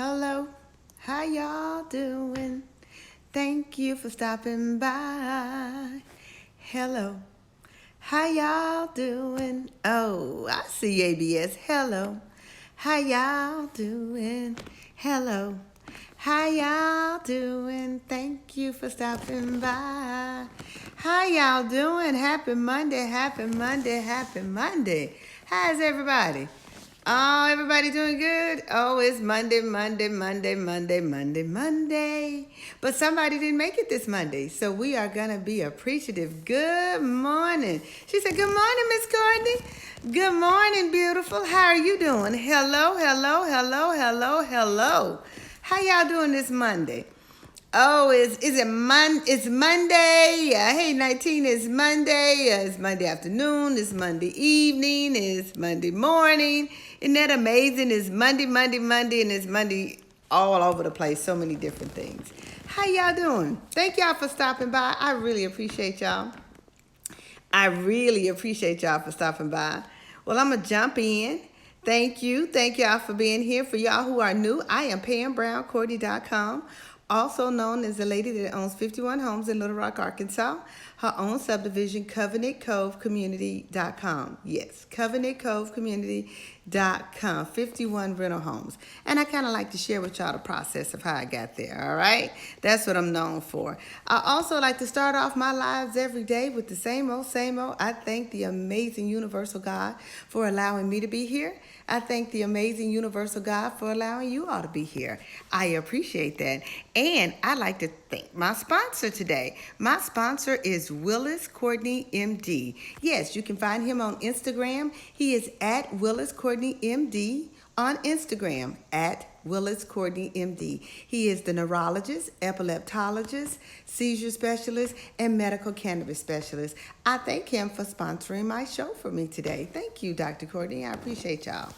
Hello, how y'all doing? Thank you for stopping by. Hello, how y'all doing? Oh, I see ABS. Hello, how y'all doing? Hello, how y'all doing? Thank you for stopping by. How y'all doing? Happy Monday, happy Monday, happy Monday. How's everybody? Oh, everybody doing good? Oh, it's Monday, Monday, Monday, Monday, Monday, Monday. But somebody didn't make it this Monday, so we are going to be appreciative. Good morning. She said, good morning, Miss Courtney. Good morning, beautiful. How are you doing? Hello, hello, hello, hello, hello. How y'all doing this Monday? Oh, it's Monday. Hey, 19 is Monday. It's Monday afternoon. It's Monday evening. It's Monday morning. Isn't that amazing? It's Monday, Monday, Monday, and it's Monday all over the place. So many different things. How y'all doing? Thank y'all for stopping by. I really appreciate y'all. I really appreciate y'all for stopping by. Well, I'm going to jump in. Thank you. Thank y'all for being here. For y'all who are new, I am Pam Brown, Courtney.com, also known as the lady that owns 51 homes in Little Rock, Arkansas. Her own subdivision, CovenantCoveCommunity.com. Yes, CovenantCoveCommunity.com, 51 rental homes. And I kind of like to share with y'all the process of how I got there, all right? That's what I'm known for. I also like to start off my lives every day with the same old, same old. I thank the amazing universal God for allowing me to be here. I thank the amazing universal God for allowing you all to be here. I appreciate that. And I like to thank my sponsor today. My sponsor is Willis Courtney, MD. Yes, you can find him on Instagram. He is at Willis Courtney, MD on Instagram at Willis Courtney, MD. He is the neurologist, epileptologist, seizure specialist, and medical cannabis specialist. I thank him for sponsoring my show for me today. Thank you, Dr. Courtney. I appreciate y'all.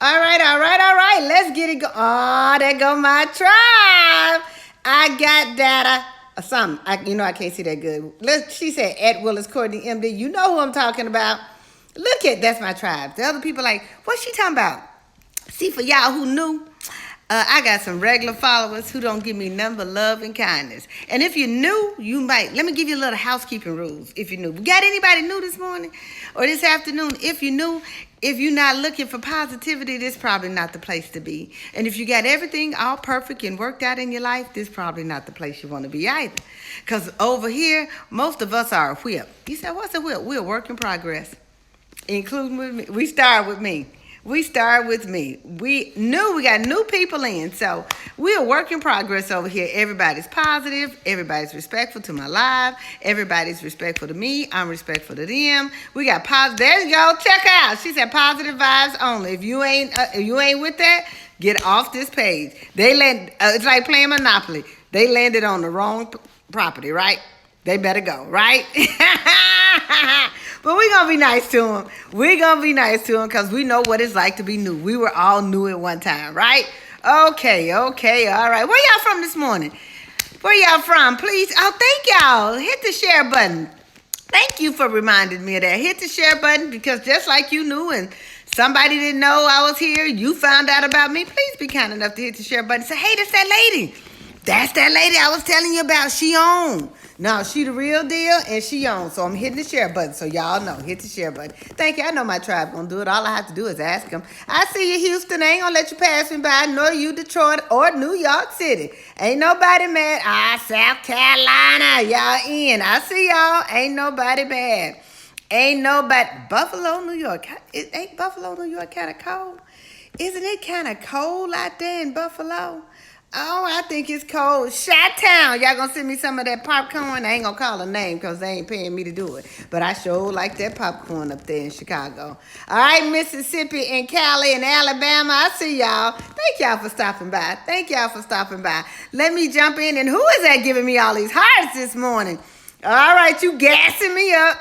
All right. Let's get it. Oh, there go my tribe. I got data. Something. I can't see that good. She said at Willis Courtney, MD. You know who I'm talking about. That's my tribe. The other people like, what's she talking about? See, for y'all who knew, I got some regular followers who don't give me none but love and kindness. And if you're new, let me give you a little housekeeping rules if you're new. We got anybody new this morning or this afternoon? If you're new, if you're not looking for positivity, this is probably not the place to be. And if you got everything all perfect and worked out in your life, this is probably not the place you want to be either. Because over here, most of us are a whip. You said, what's a whip? We're a work in progress, including with me. We start with me. We got new people in. So we're a work in progress over here. Everybody's positive. Everybody's respectful to my live. Everybody's respectful to me. I'm respectful to them. We got positive. There you go. Check out. She said positive vibes only. If you ain't with that, get off this page. It's like playing Monopoly. They landed on the wrong property, right? They better go, right? But we're going to be nice to them. We're going to be nice to them because we know what it's like to be new. We were all new at one time, right? Okay, all right. Where y'all from this morning? Where y'all from? Please. Oh, thank y'all. Hit the share button. Thank you for reminding me of that. Hit the share button because just like you knew and somebody didn't know I was here, you found out about me, please be kind enough to hit the share button. Say, hey, that's that lady. That's that lady I was telling you about. She on. No, she the real deal, and she on. So I'm hitting the share button, so y'all know. Hit the share button. Thank you. I know my tribe gonna do it. All I have to do is ask them. I see you, Houston. I ain't gonna let you pass me by. Nor you, Detroit, or New York City. Ain't nobody mad. South Carolina. Y'all in. I see y'all. Ain't nobody bad. Ain't nobody. Buffalo, New York. Ain't Buffalo, New York kind of cold? Isn't it kind of cold out there in Buffalo? Oh, I think it's cold. Chi-Town. Y'all gonna send me some of that popcorn? I ain't gonna call a name because they ain't paying me to do it. But I sure like that popcorn up there in Chicago. All right, Mississippi and Cali and Alabama. I see y'all. Thank y'all for stopping by. Let me jump in. And who is that giving me all these hearts this morning? All right, you gassing me up.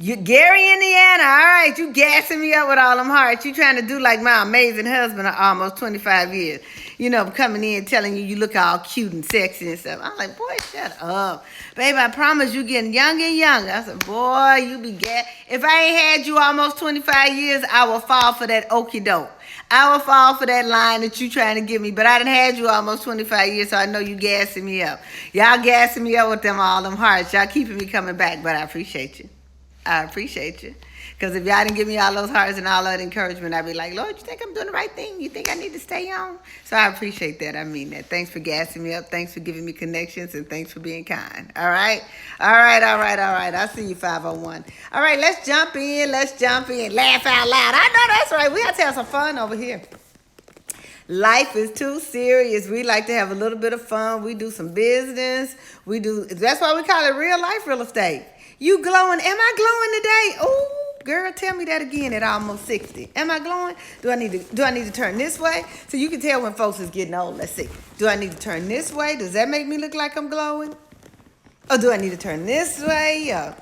You, Gary, Indiana. All right, you gassing me up with all them hearts. You trying to do like my amazing husband of almost 25 years. You know, coming in telling you look all cute and sexy and stuff. I'm like, boy, shut up. Babe, I promise you getting younger and younger. I said, boy, you be gas. If I ain't had you almost 25 years, I will fall for that okie doke. I will fall for that line that you trying to give me, but I done had you almost 25 years, so I know you gassing me up. Y'all gassing me up with them all them hearts. Y'all keeping me coming back, but I appreciate you. I appreciate you. Because if y'all didn't give me all those hearts and all that encouragement, I'd be like, Lord, you think I'm doing the right thing? You think I need to stay on? So I appreciate that. I mean that. Thanks for gassing me up. Thanks for giving me connections. And thanks for being kind. All right? All right, all right, all right. I'll see you 501. All right, let's jump in. Let's jump in. Laugh out loud. I know that's right. We got to have some fun over here. Life is too serious. We like to have a little bit of fun. We do some business. That's why we call it real life real estate. You glowing. Am I glowing today? Ooh. Girl, tell me that again at almost 60. Am I glowing? Do I need to turn this way? So you can tell when folks is getting old. Let's see. Do I need to turn this way? Does that make me look like I'm glowing? Or do I need to turn this way?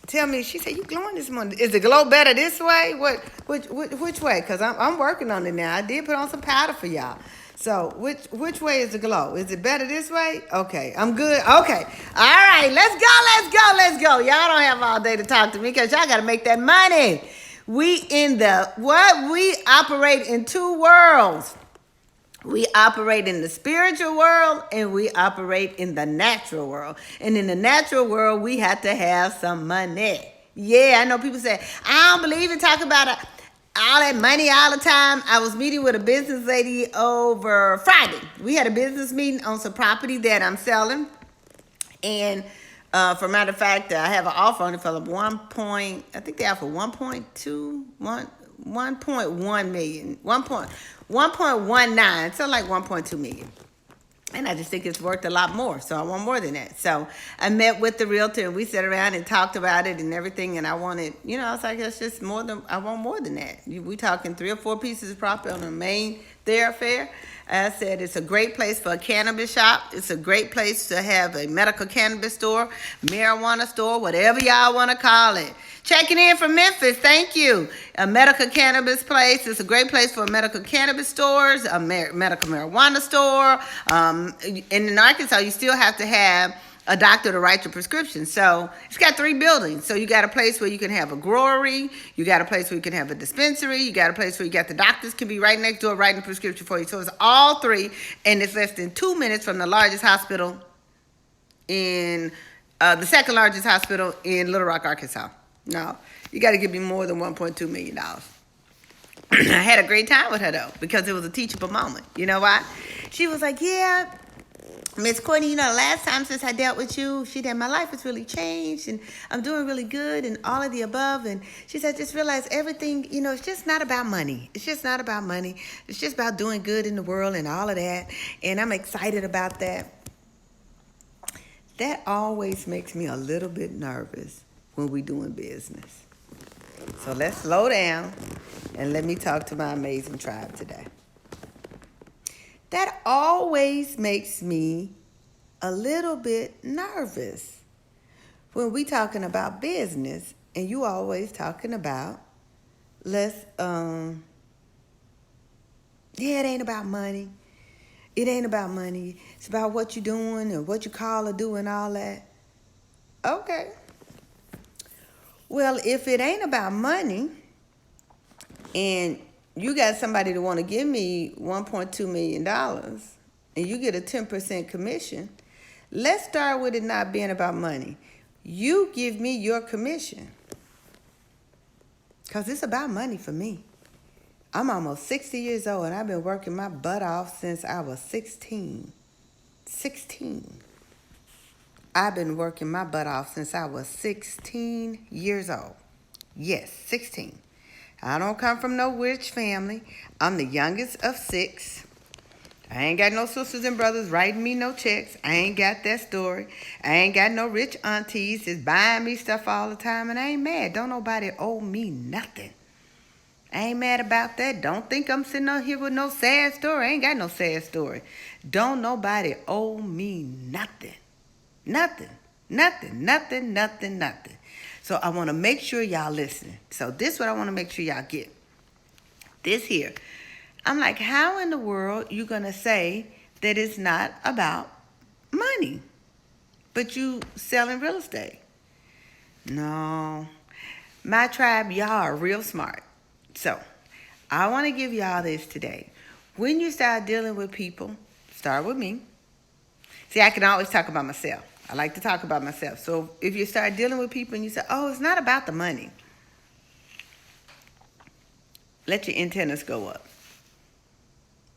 Tell me. She said, you glowing this morning. Is the glow better this way? Which way? Because I'm working on it now. I did put on some powder for y'all. So which way is the glow? Is it better this way? Okay, I'm good. Okay. All right, let's go. Y'all don't have all day to talk to me because y'all got to make that money. We operate in two worlds. We operate in the spiritual world and we operate in the natural world. And in the natural world, we have to have some money. Yeah, I know people say, I don't believe in talking about all that money all the time. I was meeting with a business lady over Friday. We had a business meeting on some property that I'm selling. And for matter of fact, I have an offer on it for I think they offer 1.1 million, 1.19, so like 1.2 million. And I just think it's worth a lot more. So I want more than that. So I met with the realtor and we sat around and talked about it and everything. And I wanted, I was like, it's just I want more than that. We talking 3 or 4 pieces of property on the main thoroughfare. I said, it's a great place for a cannabis shop. It's a great place to have a medical cannabis store, marijuana store, whatever y'all want to call it. Checking in from Memphis, thank you. A medical cannabis place. It's a great place for medical cannabis stores, a medical marijuana store. And in Arkansas, you still have to have a doctor to write your prescription. So it's got 3 buildings. So you got a place where you can have a growery. You got a place where you can have a dispensary. You got a place where you got the doctors can be right next door writing the prescription for you. So it's all 3, and it's less than 2 minutes from the largest hospital in, the second largest hospital in Little Rock, Arkansas. No, you got to give me more than $1.2 million. I had a great time with her, though, because it was a teachable moment. You know why? She was like, yeah, Miss Courtney, the last time since I dealt with you, she said, my life has really changed, and I'm doing really good, and all of the above. And she said, just realize everything, it's just not about money. It's just not about money. It's just about doing good in the world and all of that. And I'm excited about that. That always makes me a little bit nervous when we doing business. So let's slow down and let me talk to my amazing tribe today. That always makes me a little bit nervous when we talking about business and you always talking about it ain't about money. It ain't about money. It's about what you're doing and what you call or do and all that. Okay. Well, if it ain't about money and you got somebody to want to give me $1.2 million and you get a 10% commission, let's start with it not being about money. You give me your commission because it's about money for me. I'm almost 60 years old and I've been working my butt off since I was 16. 16. I've been working my butt off since I was 16 years old. Yes, 16. I don't come from no rich family. I'm the youngest of 6. I ain't got no sisters and brothers writing me no checks. I ain't got that story. I ain't got no rich aunties just buying me stuff all the time, and I ain't mad. Don't nobody owe me nothing. I ain't mad about that. Don't think I'm sitting out here with no sad story. I ain't got no sad story. Don't nobody owe me nothing. Nothing. So I want to make sure y'all listen. So this is what I want to make sure y'all get. This here. I'm like, how in the world you going to say that it's not about money, but you selling real estate? No. My tribe, y'all are real smart. So I want to give y'all this today. When you start dealing with people, start with me. See, I can always talk about myself. I like to talk about myself. So if you start dealing with people and you say, oh, it's not about the money, let your antennas go up.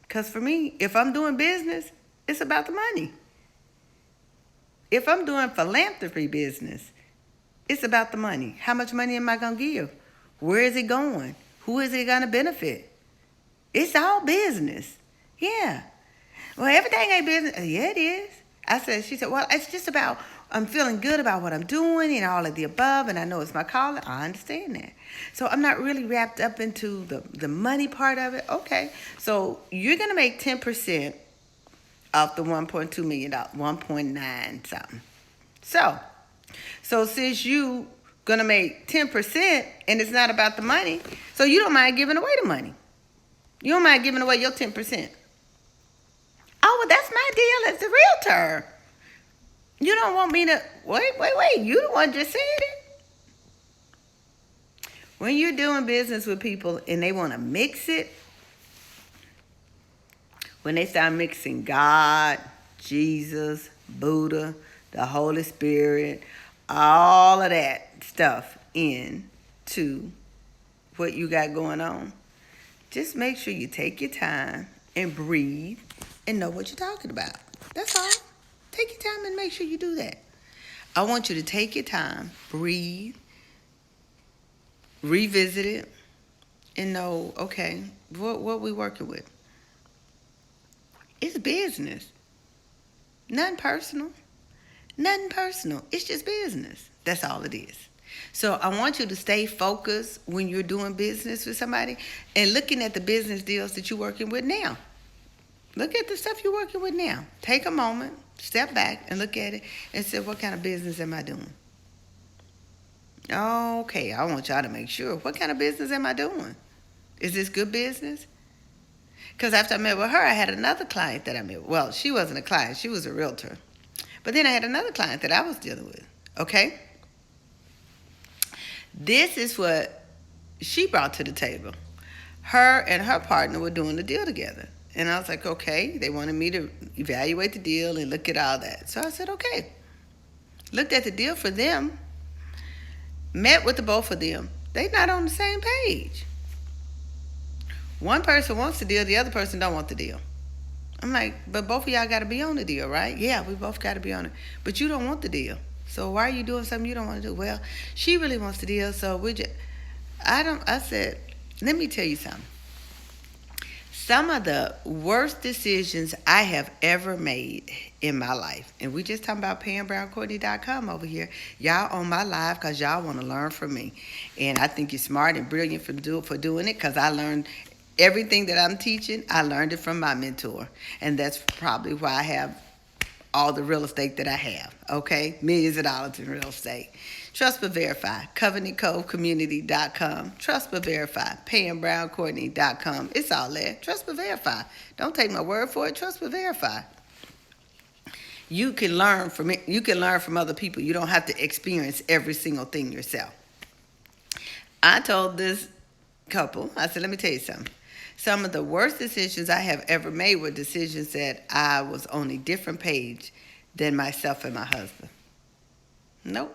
Because for me, if I'm doing business, it's about the money. If I'm doing philanthropy business, it's about the money. How much money am I going to give? Where is it going? Who is it going to benefit? It's all business. Yeah. Well, everything ain't business. Yeah, it is. She said, well, it's just about, I'm feeling good about what I'm doing and all of the above, and I know it's my calling. I understand that. So I'm not really wrapped up into the money part of it. Okay. So you're going to make 10% off the $1.2 million, 1.9 something. So since you going to make 10% and it's not about the money, so you don't mind giving away the money. You don't mind giving away your 10%. Oh, well, that's my deal as the realtor. You don't want me to, wait. You the one just said it. When you're doing business with people and they want to mix it, when they start mixing God, Jesus, Buddha, the Holy Spirit, all of that stuff into what you got going on, just make sure you take your time and breathe and know what you're talking about. That's all. Take your time and make sure you do that. I want you to take your time, breathe, revisit it, and know, okay, what we working with. It's business. Nothing personal. It's just business. That's all it is. So I want you to stay focused when you're doing business with somebody and looking at the business deals that you're working with now. Look at the stuff you're working with now. Take a moment, step back and look at it and say, what kind of business am I doing? Okay, I want y'all to make sure. What kind of business am I doing? Is this good business? Because after I met with her, I had another client that I met with. Well, she wasn't a client. She was a realtor. But then I had another client that I was dealing with. Okay? This is what she brought to the table. Her and her partner were doing the deal together. And I was like, okay. They wanted me to evaluate the deal and look at all that. So I said, okay. Looked at the deal for them. Met with the both of them. They're not on the same page. One person wants the deal. The other person don't want the deal. I'm like, but both of y'all got to be on the deal, right? Yeah, we both got to be on it. But you don't want the deal. So why are you doing something you don't want to do? Well, she really wants the deal, so I said, let me tell you something. Some of the worst decisions I have ever made in my life, and we just talking about PamBrownCourtney.com over here. Y'all on my live because y'all want to learn from me. And I think you're smart and brilliant for doing it because I learned everything that I'm teaching, I learned it from my mentor. And that's probably why I have all the real estate that I have, okay? Millions of dollars in real estate. Trust but Verify, CovenantCoveCommunity.com. Trust but Verify, PamBrownCourtney.com. It's all there. Trust but Verify. Don't take my word for it. Trust but Verify. You can learn from it. You can learn from other people. You don't have to experience every single thing yourself. I told this couple, I said, let me tell you something. Some of the worst decisions I have ever made were decisions that I was on a different page than myself and my husband. Nope.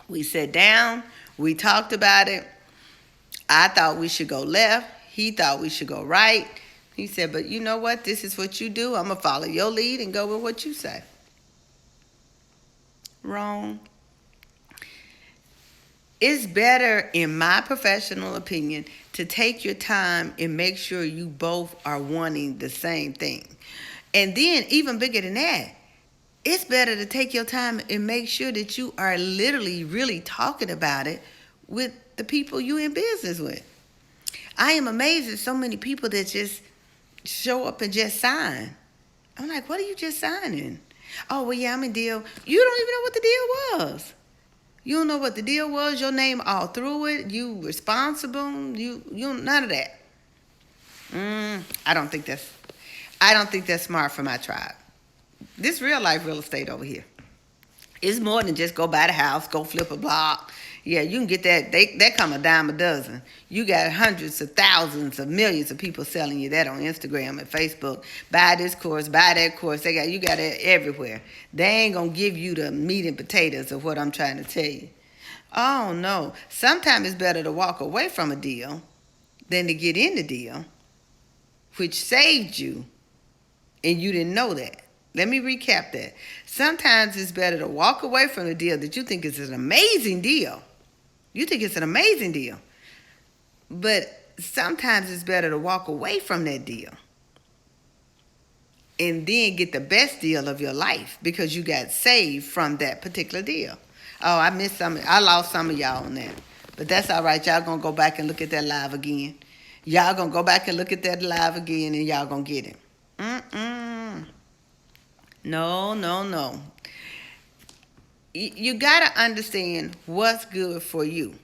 We sat down. We talked about it. I thought we should go left. He thought we should go right. He said, but you know what? This is what you do. I'm going to follow your lead and go with what you say. Wrong. It's better, in my professional opinion, to take your time and make sure you both are wanting the same thing. And then, even bigger than that, it's better to take your time and make sure that you are literally really talking about it with the people you're in business with. I am amazed at so many people that just show up and just sign. I'm like, what are you just signing? Oh, well, yeah, I'm in deal. You don't even know what the deal was. You don't know what the deal was. Your name all through it. You responsible. You none of that. I don't think that's smart for my tribe. This real life real estate over here. It's more than just go buy the house, go flip a block. Yeah, you can get that. That come a dime a dozen. You got hundreds of thousands of millions of people selling you that on Instagram and Facebook. Buy this course, buy that course. You got it everywhere. They ain't gonna give you the meat and potatoes of what I'm trying to tell you. Oh no. Sometimes it's better to walk away from a deal than to get in the deal, which saved you, and you didn't know that. Let me recap that. Sometimes it's better to walk away from a deal that you think is an amazing deal. You think it's an amazing deal. But sometimes it's better to walk away from that deal and then get the best deal of your life because you got saved from that particular deal. Oh, I missed some. I lost some of y'all on that. But that's all right. Y'all going to go back and look at that live again. Y'all going to go back and look at that live again and y'all going to get it. No. You got to understand what's good for you.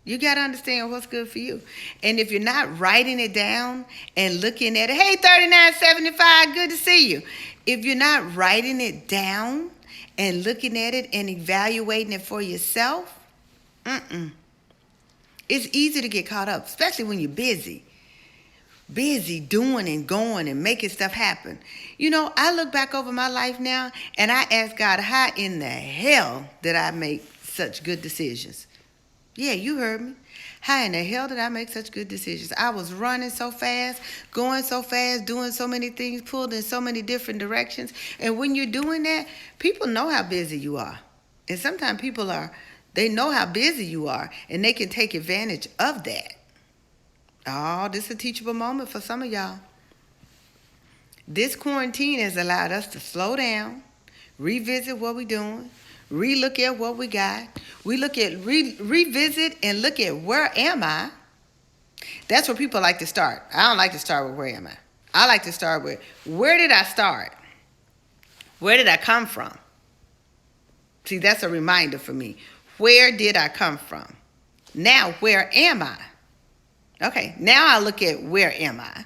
You got to understand what's good for you. And if you're not writing it down and looking at it, hey, 3975, good to see you. If you're not writing it down and looking at it and evaluating it for yourself, it's easy to get caught up, especially when you're busy doing and going and making stuff happen. You know, I look back over my life now and I ask God, how in the hell did I make such good decisions? Yeah, you heard me. How in the hell did I make such good decisions? I was running so fast, going so fast, doing so many things, pulled in so many different directions. And when you're doing that, people know how busy you are. And sometimes they know how busy you are and they can take advantage of that. Oh, this is a teachable moment for some of y'all. This quarantine has allowed us to slow down, revisit what we're doing, relook at what we got. We look at revisit and look at where am I? That's where people like to start. I don't like to start with where am I. I like to start with where did I start? Where did I come from? See, that's a reminder for me. Where did I come from? Now, where am I? Okay, now I look at where am I?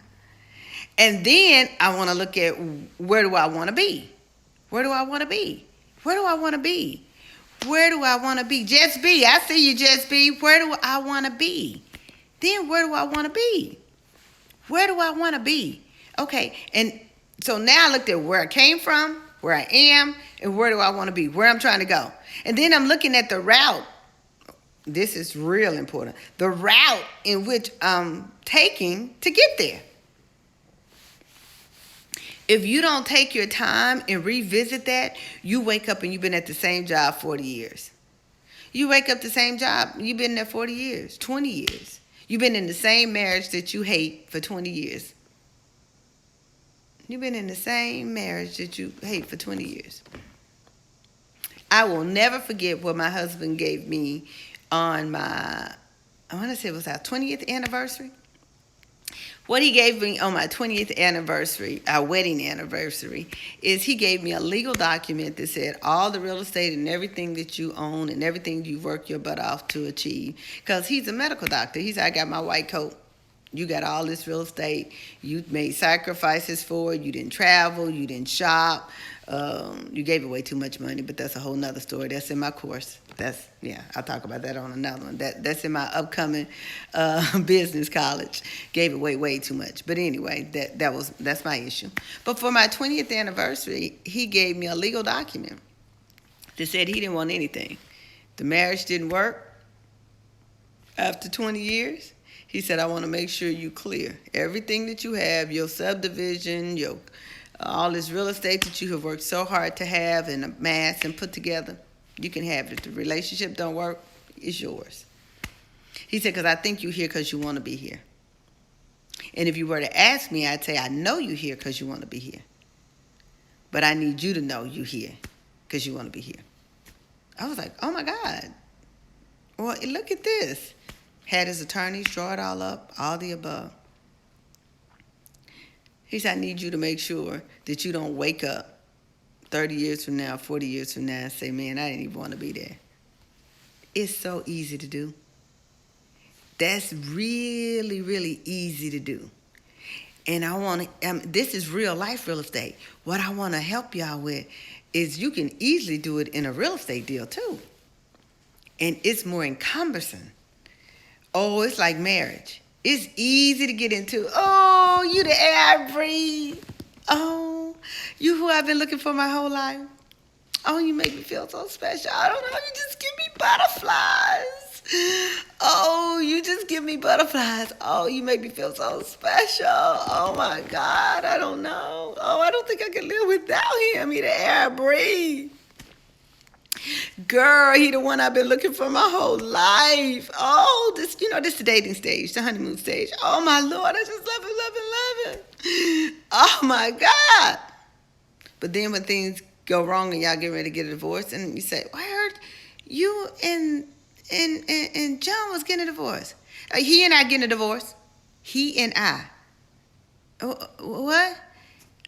And then I want to look at where do I want to be? Where do I want to be? Where do I want to be? Where do I want to be? Just be. I see you, Just be. Where do I want to be? Then where do I want to be? Where do I want to be? Okay, and so now I looked at where I came from, where I am, and where do I want to be? Where I'm trying to go. And then I'm looking at the route. This is real important. The route in which I'm taking to get there. If you don't take your time and revisit that, you wake up and you've been at the same job 40 years. You wake up the same job, you've been there 40 years, 20 years. You've been in the same marriage that you hate for 20 years. You've been in the same marriage that you hate for 20 years. I will never forget what my husband gave me on my, I want to say it was our 20th anniversary. What he gave me on my 20th anniversary, our wedding anniversary, is he gave me a legal document that said all the real estate and everything that you own and everything you work your butt off to achieve. Because he's a medical doctor. He said, I got my white coat. You got all this real estate. You made sacrifices for it. You didn't travel. You didn't shop. You gave away too much money, but that's a whole nother story. That's in my course. I'll talk about that on another one. That's in my upcoming business college. Gave away way too much. But anyway, that's my issue. But for my 20th anniversary, he gave me a legal document that said he didn't want anything. The marriage didn't work after 20 years. He said, I want to make sure you clear everything that you have, your subdivision, all this real estate that you have worked so hard to have and amass and put together. You can have it. If the relationship don't work, it's yours. He said, because I think you're here because you want to be here. And if you were to ask me, I'd say, I know you're here because you want to be here. But I need you to know you're here because you want to be here. I was like, oh my God. Well, look at this. Had his attorneys draw it all up, all the above. He said, I need you to make sure that you don't wake up 30 years from now, 40 years from now, and say, man, I didn't even want to be there. It's so easy to do. That's really, really easy to do. And I want to, this is real life real estate. What I want to help y'all with is you can easily do it in a real estate deal too. And it's more cumbersome. Oh, it's like marriage. It's easy to get into. Oh, you the air I breathe. Oh, you who I've been looking for my whole life. Oh, you make me feel so special. I don't know. You just give me butterflies. Oh, you just give me butterflies. Oh, you make me feel so special. Oh, my God. I don't know. Oh, I don't think I can live without him. He the air I breathe. Girl, he the one I've been looking for my whole life. Oh, this the dating stage, the honeymoon stage. Oh, my Lord. I just love him. Oh, my God. But then when things go wrong and y'all get ready to get a divorce, and you say, well, I heard you and John was getting a divorce. He and I getting a divorce. He and I. What?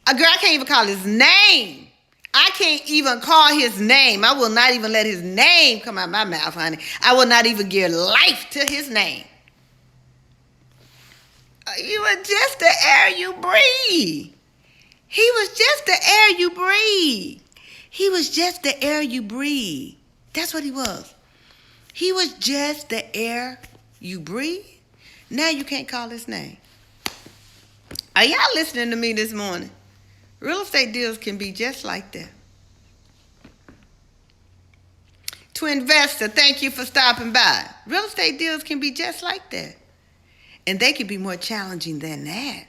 Girl, I can't even call his name. I can't even call his name. I will not even let his name come out my mouth, honey. I will not even give life to his name. You were just the air you breathe. He was just the air you breathe. He was just the air you breathe. That's what he was. He was just the air you breathe. Now you can't call his name. Are y'all listening to me this morning? Real estate deals can be just like that. To investor, thank you for stopping by. Real estate deals can be just like that. And they can be more challenging than that.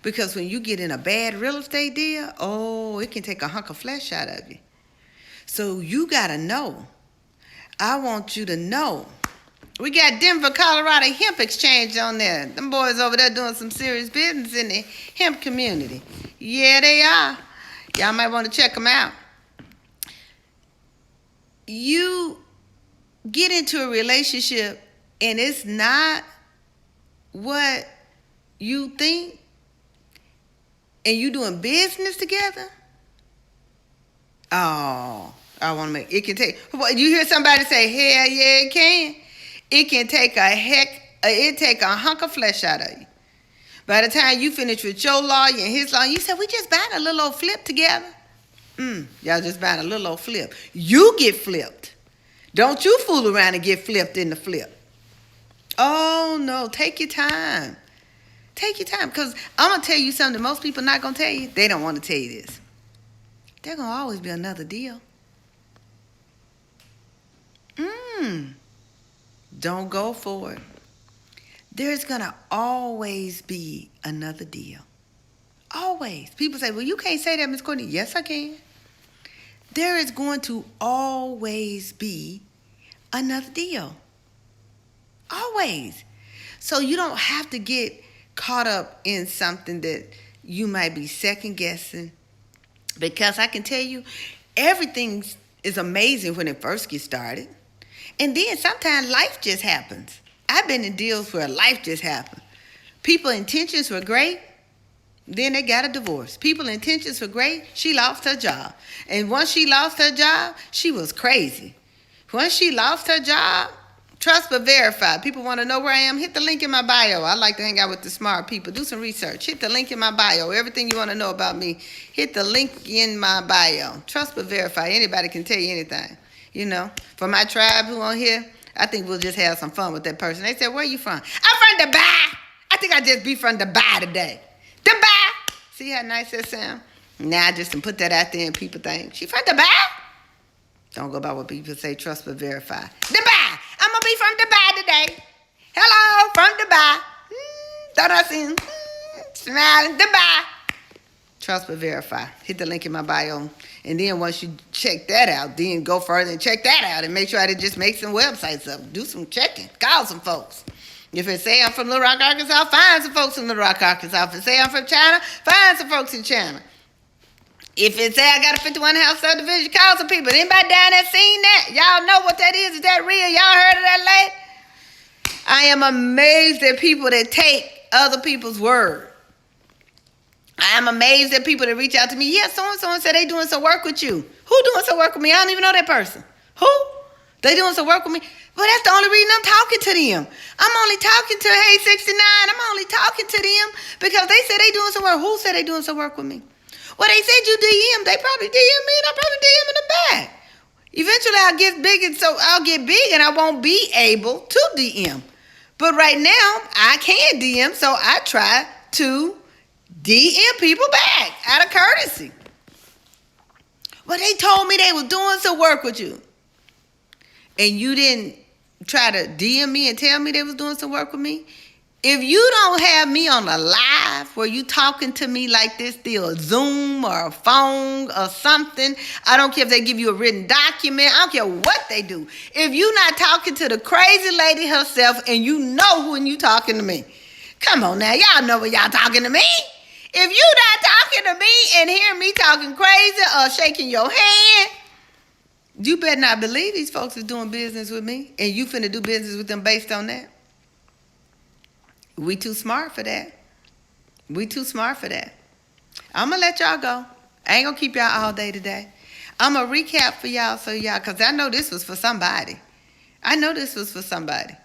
Because when you get in a bad real estate deal, oh, it can take a hunk of flesh out of you. So you got to know. I want you to know. We got Denver, Colorado Hemp Exchange on there. Them boys over there doing some serious business in the hemp community. Yeah, they are. Y'all might want to check them out. You get into a relationship and it's not what you think, and you doing business together. Oh, I want to make it can take. You hear somebody say, "Hell yeah, it can." It can take a hunk of flesh out of you. By the time you finish with your lawyer and his lawyer, you said, "We just buying a little old flip together." Y'all just buying a little old flip. You get flipped. Don't you fool around and get flipped in the flip. Oh no, take your time. Take your time, because I'm going to tell you something that most people not going to tell you. They don't want to tell you this. There's going to always be another deal. Don't go for it. There's going to always be another deal. Always. People say, well, you can't say that, Miss Courtney. Yes, I can. There is going to always be another deal. Always. So you don't have to get caught up in something that you might be second guessing, because I can tell you everything is amazing when it first gets started, and then sometimes life just happens. I've been in deals where life just happened. People's intentions were great, then they got a divorce. People's intentions were great, she lost her job, and once she lost her job, she was crazy. Once she lost her job, trust but verify. People want to know where I am? Hit the link in my bio. I like to hang out with the smart people. Do some research. Hit the link in my bio. Everything you want to know about me, hit the link in my bio. Trust but verify. Anybody can tell you anything. You know, for my tribe who on here, I think we'll just have some fun with that person. They said, where you from? I'm from Dubai. I think I just be from Dubai today. Dubai. See how nice that sound? Now I just can put that out there and people think, she from Dubai? Don't go by what people say. Trust but verify. Dubai. I'm going to be from Dubai today. Hello, from Dubai. Thought I seen smiling Dubai. Trust but verify. Hit the link in my bio. And then once you check that out, then go further and check that out and make sure I didn't just make some websites up. Do some checking. Call some folks. If it say I'm from Little Rock, Arkansas, find some folks in Little Rock, Arkansas. If it say I'm from China, find some folks in China. If it say I got a 51 house subdivision, call some people. Anybody down there seen that? Y'all know what that is? Is that real? Y'all heard of that lady? I am amazed at people that take other people's word. I am amazed at people that reach out to me. Yeah, so-and-so said they doing some work with you. Who doing some work with me? I don't even know that person. Who? They doing some work with me? Well, that's the only reason I'm talking to them. I'm only talking to Hey 69. I'm only talking to them because they said they doing some work. Who said they doing some work with me? Well, they said you DM. They probably DM me and I probably DM in the back. Eventually I'll get big and so I'll get big and I won't be able to DM. But right now I can DM, so I try to DM people back out of courtesy. Well, they told me they was doing some work with you. And you didn't try to DM me and tell me they was doing some work with me. If you don't have me on a live where you talking to me like this through a Zoom or a phone or something, I don't care if they give you a written document. I don't care what they do. If you not talking to the crazy lady herself and you know when you talking to me. Come on now, y'all know when y'all talking to me. If you not talking to me and hear me talking crazy or shaking your hand, you better not believe these folks is doing business with me and you finna do business with them based on that. We too smart for that. We too smart for that. I'm going to let y'all go. I ain't going to keep y'all all day today. I'm going to recap for y'all because I know this was for somebody. I know this was for somebody.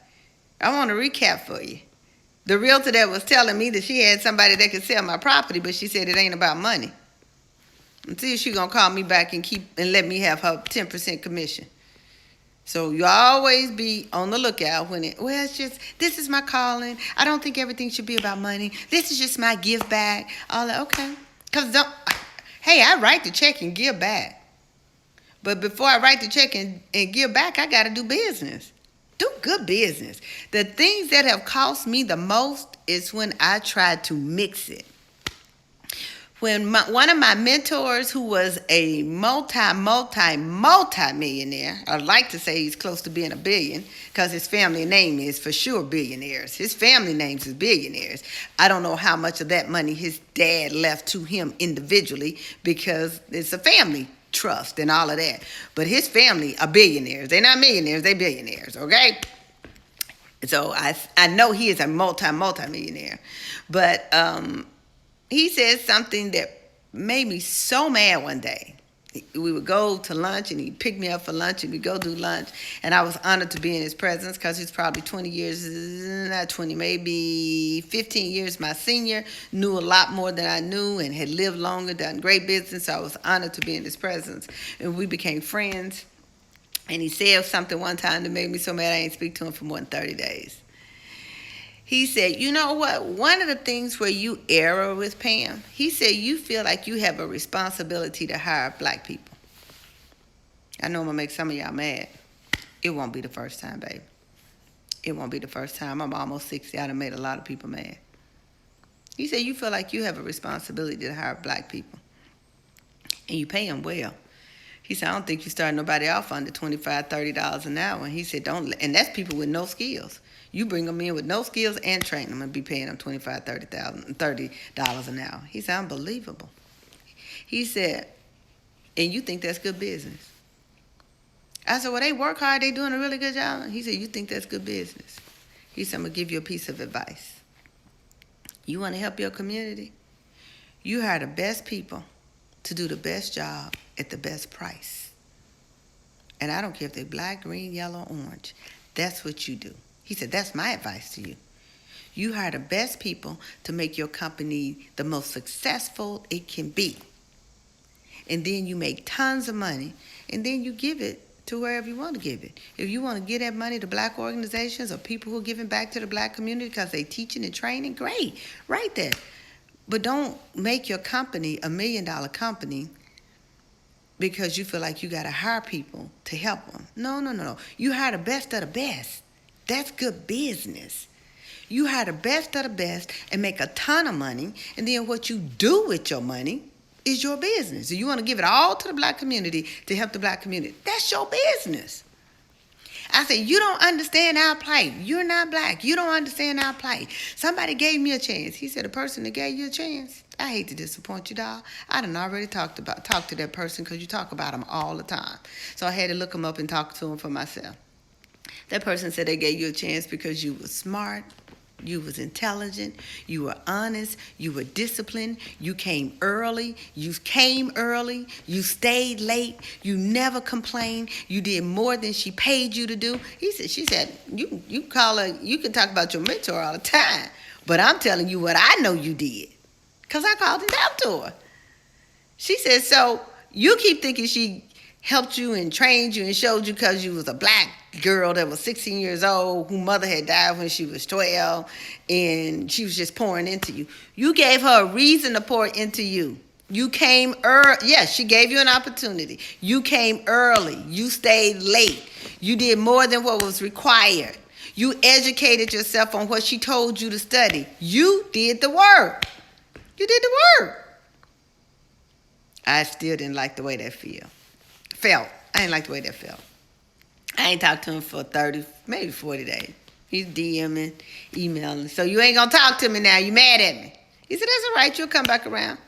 I want to recap for you. The realtor that was telling me that she had somebody that could sell my property, but she said it ain't about money. And see if she going to call me back and let me have her 10% commission. So you always be on the lookout when it's just, this is my calling. I don't think everything should be about money. This is just my give back. All that, okay. Because, hey, I write the check and give back. But before I write the check and give back, I got to do business. Do good business. The things that have cost me the most is when I tried to mix it. When one of my mentors, who was a multi-millionaire, I'd like to say he's close to being a billion because his family name is for sure billionaires. His family names is billionaires. I don't know how much of that money his dad left to him individually because it's a family trust and all of that. But his family are billionaires. They're not millionaires, they're billionaires, okay? So I know he is a multi-millionaire. But he said something that made me so mad one day. We would go to lunch and he'd pick me up for lunch and we'd go do lunch. And I was honored to be in his presence because he's probably 20 years, not 20, maybe 15 years my senior, knew a lot more than I knew and had lived longer, done great business. So I was honored to be in his presence. And we became friends. And he said something one time that made me so mad I ain't speak to him for more than 30 days. He said, you know what? One of the things where you err with Pam, he said you feel like you have a responsibility to hire black people. I know I'm going to make some of y'all mad. It won't be the first time, baby. It won't be the first time. I'm almost 60. I done made a lot of people mad. He said you feel like you have a responsibility to hire black people. And you pay them well. He said, I don't think you start nobody off under $25, $30 an hour. And he said, and that's people with no skills. You bring them in with no skills and train them and be paying them $25, $30 an hour. He said, unbelievable. He said, and you think that's good business? I said, well, they work hard. They doing a really good job. He said, you think that's good business? He said, I'm going to give you a piece of advice. You want to help your community? You hire the best people to do the best job at the best price. And I don't care if they're black, green, yellow, orange. That's what you do. He said, that's my advice to you. You hire the best people to make your company the most successful it can be. And then you make tons of money, and then you give it to wherever you want to give it. If you want to give that money to black organizations or people who are giving back to the black community because they're teaching and training, great, right there. But don't make your company $1 million company because you feel like you got to hire people to help them. No. You hire the best of the best. That's good business. You hire the best of the best and make a ton of money, and then what you do with your money is your business. So you want to give it all to the black community to help the black community. That's your business. I said, you don't understand our plight. You're not black. You don't understand our plight. Somebody gave me a chance. He said, the person that gave you a chance, I hate to disappoint you, dog. I done already talked to that person because you talk about them all the time. So I had to look them up and talk to them for myself. That person said they gave you a chance because you were smart, you was intelligent, you were honest, you were disciplined, you came early, you stayed late, you never complained, you did more than she paid you to do. She said, you call her, you can talk about your mentor all the time, but I'm telling you what I know you did, because I called it out to her. She said, so you keep thinking she helped you and trained you and showed you because you was a black girl that was 16 years old, whose mother had died when she was 12, and she was just pouring into you. You gave her a reason to pour into you. You came early. Yes, she gave you an opportunity. You came early. You stayed late. You did more than what was required. You educated yourself on what she told you to study. You did the work. You did the work. I still didn't like the way that felt. I didn't like the way that felt. I ain't talked to him for 30, maybe 40 days. He's DMing, emailing. So you ain't going to talk to me now. You mad at me. He said, that's all right. You'll come back around.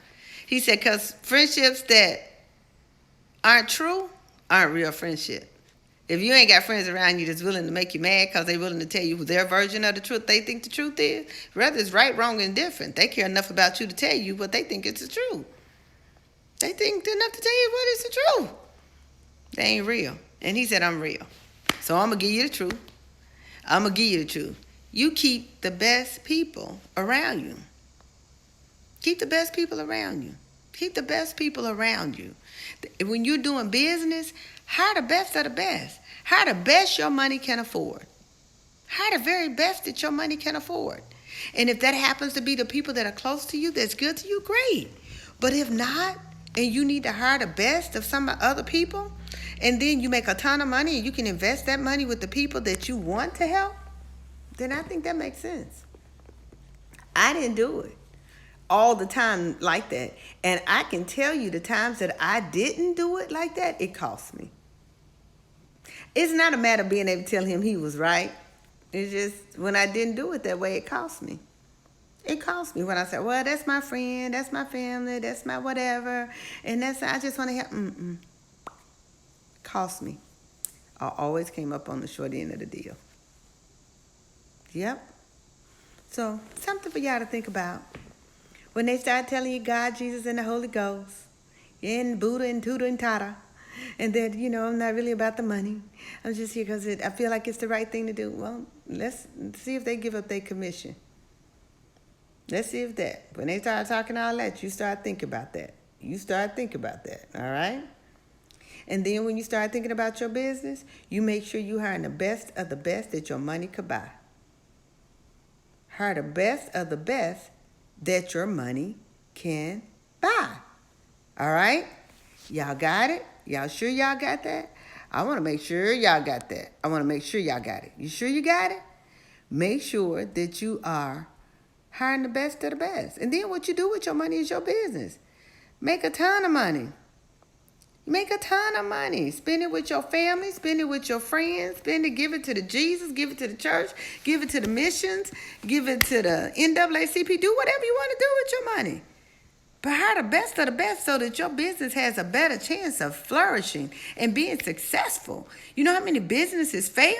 He said, because friendships that aren't true aren't real friendship. If you ain't got friends around you that's willing to make you mad because they're willing to tell you their version of the truth, they think the truth is, whether it's right, wrong, and different, they care enough about you to tell you what they think it's the truth. They think enough to tell you what is the truth. They ain't real. And he said, I'm real. So I'm going to give you the truth. I'm going to give you the truth. You keep the best people around you. Keep the best people around you. Keep the best people around you. When you're doing business, hire the best of the best. Hire the best your money can afford. Hire the very best that your money can afford. And if that happens to be the people that are close to you, that's good to you, great. But if not, and you need to hire the best of some other people, and then you make a ton of money and you can invest that money with the people that you want to help, then I think that makes sense. I didn't do it all the time like that. And I can tell you the times that I didn't do it like that, it cost me. It's not a matter of being able to tell him he was right. It's just when I didn't do it that way, it cost me. It cost me when I said, well, that's my friend, that's my family, that's my whatever, and I just want to help. Cost me. I always came up on the short end of the deal. Yep. So, something for y'all to think about. When they start telling you God, Jesus, and the Holy Ghost, and Buddha, and Tuda, and Tata, and that, I'm not really about the money. I'm just here because I feel like it's the right thing to do. Well, let's see if they give up their commission. Let's see if that, when they start talking all that, you start thinking about that. You start thinking about that, all right? And then when you start thinking about your business, you make sure you hire the best of the best that your money could buy. Hire the best of the best that your money can buy. All right? Y'all got it? Y'all sure y'all got that? I want to make sure y'all got that. I want to make sure y'all got it. You sure you got it? Make sure that you are hiring the best of the best. And then what you do with your money is your business. Make a ton of money. Make a ton of money. Spend it with your family. Spend it with your friends. Give it to the Jesus. Give it to the church. Give it to the missions. Give it to the NAACP. Do whatever you want to do with your money. But hire the best of the best so that your business has a better chance of flourishing and being successful. You know how many businesses fail?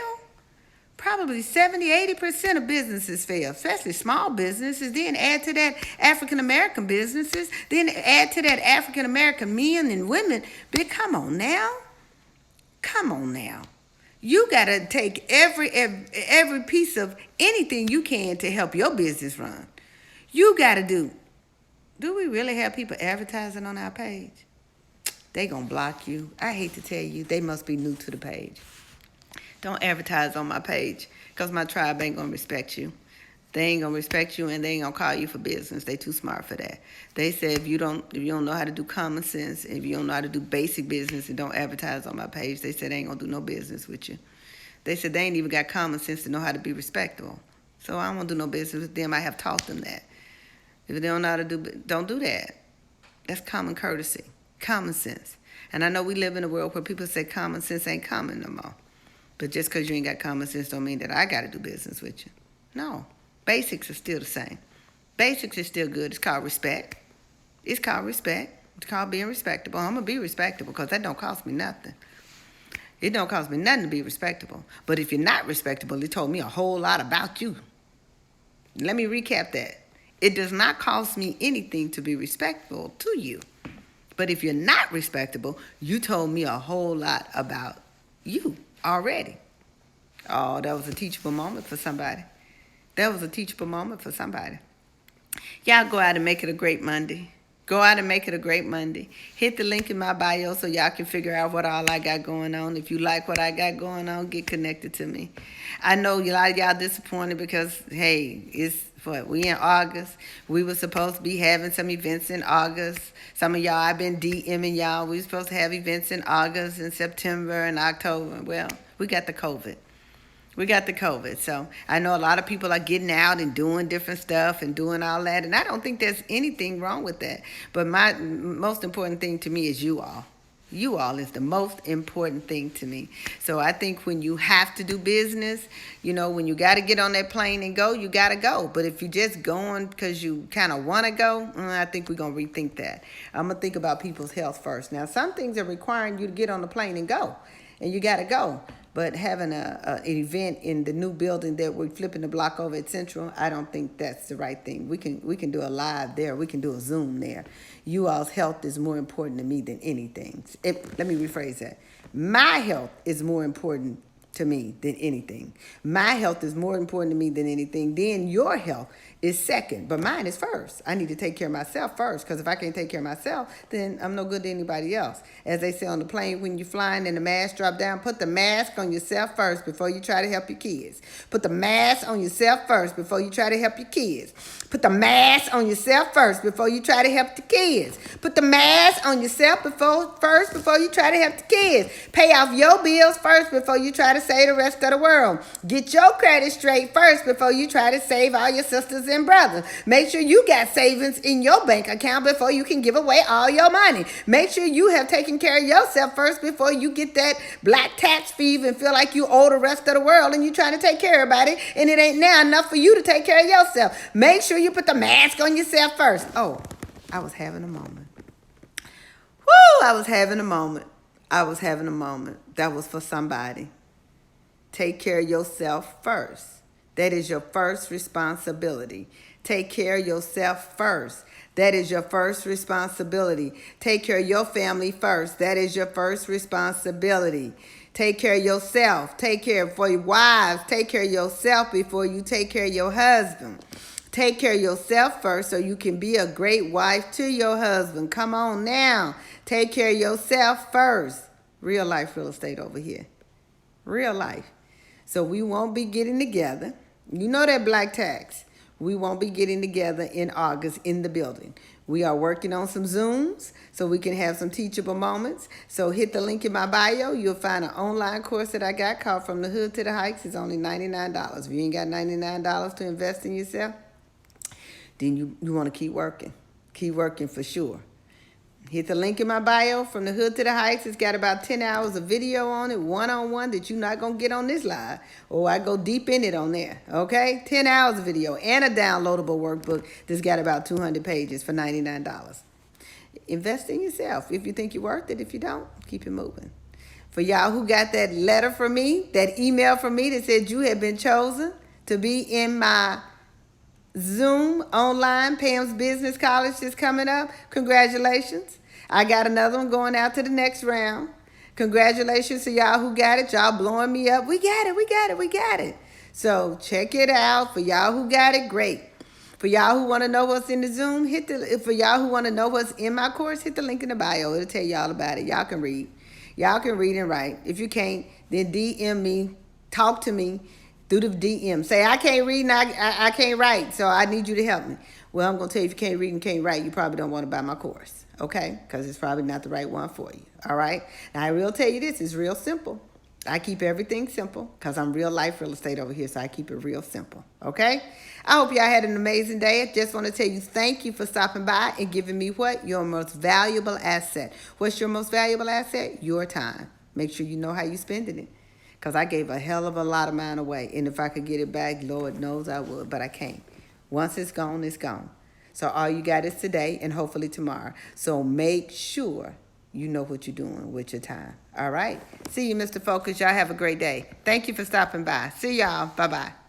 Probably 70-80% of businesses fail, especially small businesses. Then add to that African-American businesses. Then add to that African-American men and women. But come on now. Come on now. You got to take every piece of anything you can to help your business run. You got to do we really have people advertising on our page? They going to block you. I hate to tell you, they must be new to the page. Don't advertise on my page because my tribe ain't going to respect you. They ain't going to respect you and they ain't going to call you for business. They too smart for that. They say if you don't know how to do common sense, if you don't know how to do basic business and don't advertise on my page, they said they ain't going to do no business with you. They said they ain't even got common sense to know how to be respectable. So I don't want to do no business with them. I have taught them that. If they don't know how to don't do that. That's common courtesy, common sense. And I know we live in a world where people say common sense ain't common no more. But just because you ain't got common sense don't mean that I got to do business with you. No. Basics are still the same. Basics is still good. It's called respect. It's called respect. It's called being respectable. I'm going to be respectable because that don't cost me nothing. It don't cost me nothing to be respectable. But if you're not respectable, it told me a whole lot about you. Let me recap that. It does not cost me anything to be respectful to you. But if you're not respectable, you told me a whole lot about you already. Oh, that was a teachable moment for somebody. That was a teachable moment for somebody. Y'all go out and make it a great Monday. Go out and make it a great Monday. Hit the link in my bio so y'all can figure out what all I got going on. If you like what I got going on, get connected to me. I know a lot of y'all disappointed because, hey, we in August. We were supposed to be having some events in August. Some of y'all, I've been DMing y'all. We were supposed to have events in August and September and October. Well, we got the COVID. So I know a lot of people are getting out and doing different stuff and doing all that. And I don't think there's anything wrong with that. But my most important thing to me is you all. You all is the most important thing to me. So I think when you have to do business, when you got to get on that plane and go, you got to go. But if you're just going because you kind of want to go, I think we're going to rethink that. I'm going to think about people's health first. Now, some things are requiring you to get on the plane and go. And you got to go. But having an event in the new building that we're flipping the block over at Central, I don't think that's the right thing. We can do a live there. We can do a Zoom there. You all's health is more important to me than anything. Let me rephrase that. My health is more important to me than anything. My health is more important to me than anything. Then your health is second, but mine is first. I need to take care of myself first, because if I can't take care of myself, then I'm no good to anybody else. As they say on the plane when you're flying and the mask drop down, put the mask on yourself first before you try to help your kids. Put the mask on yourself first before you try to help your kids. Put the mask on yourself first before you try to help the kids. Put the mask on yourself first before you try to help the kids. Pay off your bills first before you try to save the rest of the world. Get your credit straight first before you try to save all your sisters and brothers. Make sure you got savings in your bank account before you can give away all your money. Make sure you have taken care of yourself first before you get that black tax fever and feel like you owe the rest of the world and you trying to take care of everybody and it ain't now enough for you to take care of yourself. Make sure you put the mask on yourself first. Oh, I was having a moment. I was having a moment. That was for somebody. Take care of yourself first. That is your first responsibility. Take care of yourself first. That is your first responsibility. Take care of your family first. That is your first responsibility. Take care of yourself. Take care for your wives. Take care of yourself before you take care of your husband. Take care of yourself first so you can be a great wife to your husband. Come on now. Take care of yourself first. Real life real estate over here. Real life. So we won't be getting together. You know that black tax. We won't be getting together in August in the building. We are working on some Zooms so we can have some teachable moments. So hit the link in my bio. You'll find an online course that I got called From the Hood to the Heights. It's only $99. If you ain't got $99 to invest in yourself, then you want to keep working. Keep working for sure. Hit the link in my bio, From the Hood to the Heights. It's got about 10 hours of video on it, one-on-one, that you're not going to get on this live. Or I go deep in it on there, okay? 10 hours of video and a downloadable workbook that's got about 200 pages for $99. Invest in yourself. If you think you're worth it, if you don't, keep it moving. For y'all who got that letter from me, that email from me that said you had been chosen to be in my Zoom online Pam's Business College that's coming up, congratulations. I got another one going out to the next round. Congratulations to y'all who got it. Y'all blowing me up. We got it. So check it out. For y'all who got it, great. For y'all who want to know what's in the Zoom, for y'all who want to know what's in my course, hit the link in the bio. It'll tell y'all about it. Y'all can read. Y'all can read and write. If you can't, then DM me. Talk to me through the DM. Say, I can't read and I can't write, so I need you to help me. Well, I'm going to tell you, if you can't read and can't write, you probably don't want to buy my course, okay? Because it's probably not the right one for you, all right? Now, I will tell you this. It's real simple. I keep everything simple because I'm real life real estate over here, so I keep it real simple, okay? I hope y'all had an amazing day. I just want to tell you thank you for stopping by and giving me what? Your most valuable asset. What's your most valuable asset? Your time. Make sure you know how you're spending it. Because I gave a hell of a lot of mine away. And if I could get it back, Lord knows I would. But I can't. Once it's gone, it's gone. So all you got is today and hopefully tomorrow. So make sure you know what you're doing with your time. All right? See you, Mr. Focus. Y'all have a great day. Thank you for stopping by. See y'all. Bye-bye.